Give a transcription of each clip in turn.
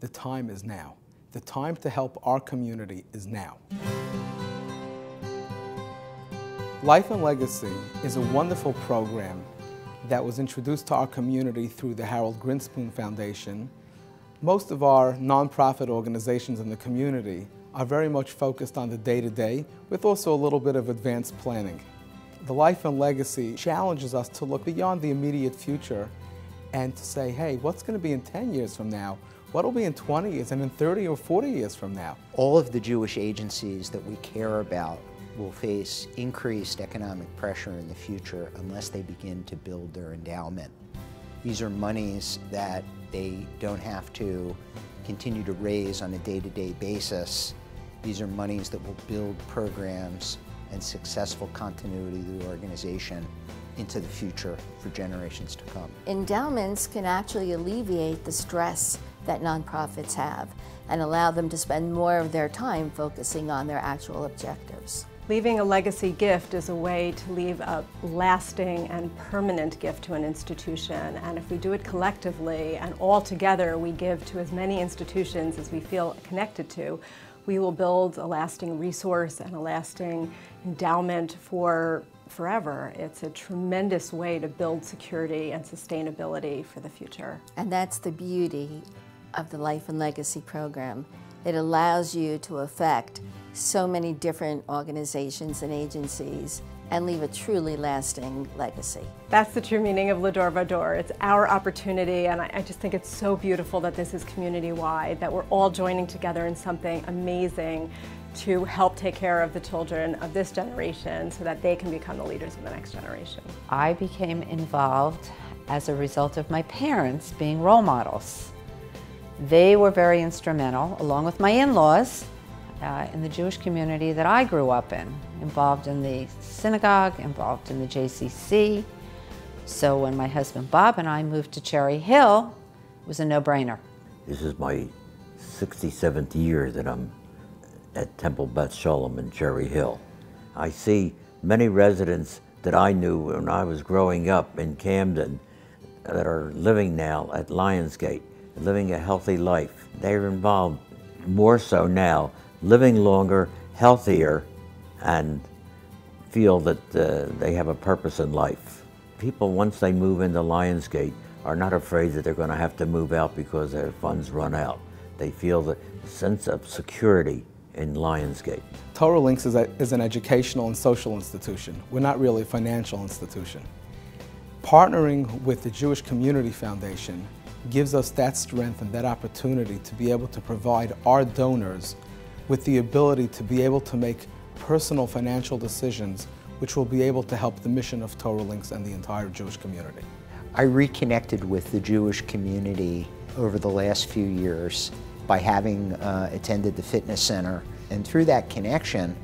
The time is now. The time to help our community is now. Life and Legacy is a wonderful program that was introduced to our community through the Harold Grinspoon Foundation. Most of our nonprofit organizations in the community are very much focused on the day-to-day, with also a little bit of advanced planning. The Life and Legacy challenges us to look beyond the immediate future and to say, hey, what's going to be in 10 years from now? What will be in 20 years and in 30 or 40 years from now? All of the Jewish agencies that we care about will face increased economic pressure in the future unless they begin to build their endowment. These are monies that they don't have to continue to raise on a day-to-day basis. These are monies that will build programs and successful continuity of the organization into the future for generations to come. Endowments can actually alleviate the stress that nonprofits have and allow them to spend more of their time focusing on their actual objectives. Leaving a legacy gift is a way to leave a lasting and permanent gift to an institution, and if we do it collectively and all together we give to as many institutions as we feel connected to, we will build a lasting resource and a lasting endowment for forever. It's a tremendous way to build security and sustainability for the future. And that's the beauty of the Life and Legacy program. It allows you to affect so many different organizations and agencies and leave a truly lasting legacy. That's the true meaning of L'Ador Vador. It's our opportunity, and I just think it's so beautiful that this is community-wide, that we're all joining together in something amazing to help take care of the children of this generation so that they can become the leaders of the next generation. I became involved as a result of my parents being role models. They were very instrumental, along with my in-laws, in the Jewish community that I grew up in, involved in the synagogue, involved in the JCC. So when my husband Bob and I moved to Cherry Hill, it was a no-brainer. This is my 67th year that I'm at Temple Beth Sholem in Cherry Hill. I see many residents that I knew when I was growing up in Camden that are living now at Lionsgate, living a healthy life. They're involved more so now, living longer, healthier, and feel that they have a purpose in life. People, once they move into Lionsgate, are not afraid that they're going to have to move out because their funds run out. They feel the sense of security in Lionsgate. Torah Links is an educational and social institution. We're not really a financial institution. Partnering with the Jewish Community Foundation gives us that strength and that opportunity to be able to provide our donors with the ability to be able to make personal financial decisions which will be able to help the mission of Torah Links and the entire Jewish community. I reconnected with the Jewish community over the last few years by having attended the fitness center, and through that connection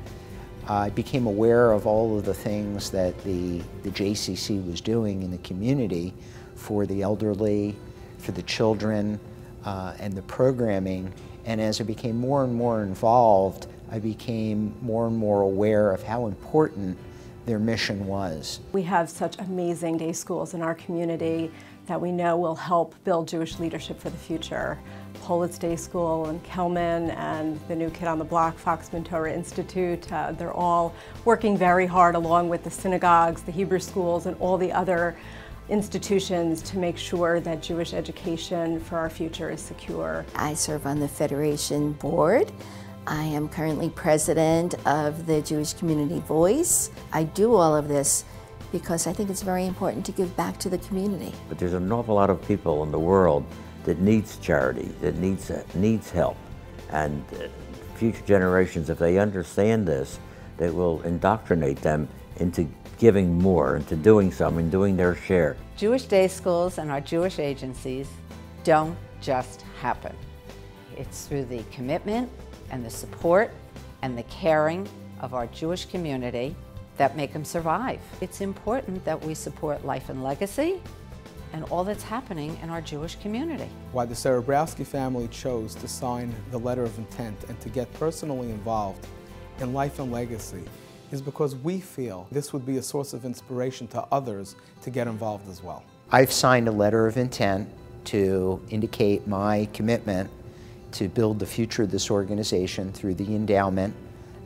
I became aware of all of the things that the JCC was doing in the community for the elderly, for the children, and the programming. And as I became more and more involved, I became more and more aware of how important their mission was. We have such amazing day schools in our community that we know will help build Jewish leadership for the future. Politz Day School in Kelman and the new kid on the block, Foxman Torah Institute, they're all working very hard along with the synagogues, the Hebrew schools, and all the other institutions to make sure that Jewish education for our future is secure. I serve on the Federation board. I am currently president of the Jewish Community Voice. I do all of this because I think it's very important to give back to the community. But there's an awful lot of people in the world that needs charity, that needs help. And future generations, if they understand this, they will indoctrinate them into giving more, into doing something, doing their share. Jewish day schools and our Jewish agencies don't just happen. It's through the commitment and the support and the caring of our Jewish community that make them survive. It's important that we support Life and Legacy and all that's happening in our Jewish community. Why the Serebrowski family chose to sign the letter of intent and to get personally involved in Life and Legacy is because we feel this would be a source of inspiration to others to get involved as well. I've signed a letter of intent to indicate my commitment to build the future of this organization through the endowment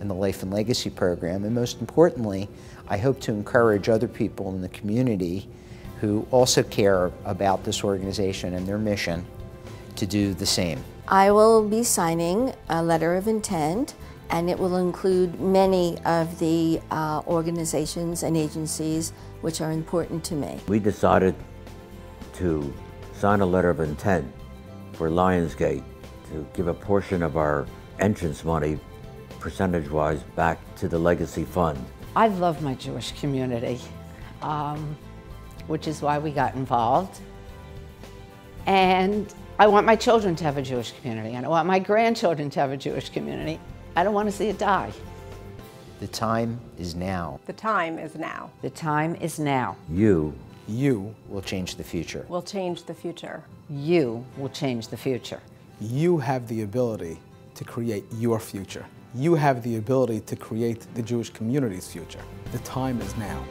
and the Life and Legacy program. And most importantly, I hope to encourage other people in the community who also care about this organization and their mission to do the same. I will be signing a letter of intent, and it will include many of the organizations and agencies which are important to me. We decided to sign a letter of intent for Lionsgate to give a portion of our entrance money, percentage-wise, back to the Legacy Fund. I love my Jewish community, which is why we got involved. And I want my children to have a Jewish community, and I want my grandchildren to have a Jewish community. I don't want to see it die. The time is now. The time is now. The time is now. You will change the future. We'll change the future. You will change the future. You have the ability to create your future. You have the ability to create the Jewish community's future. The time is now.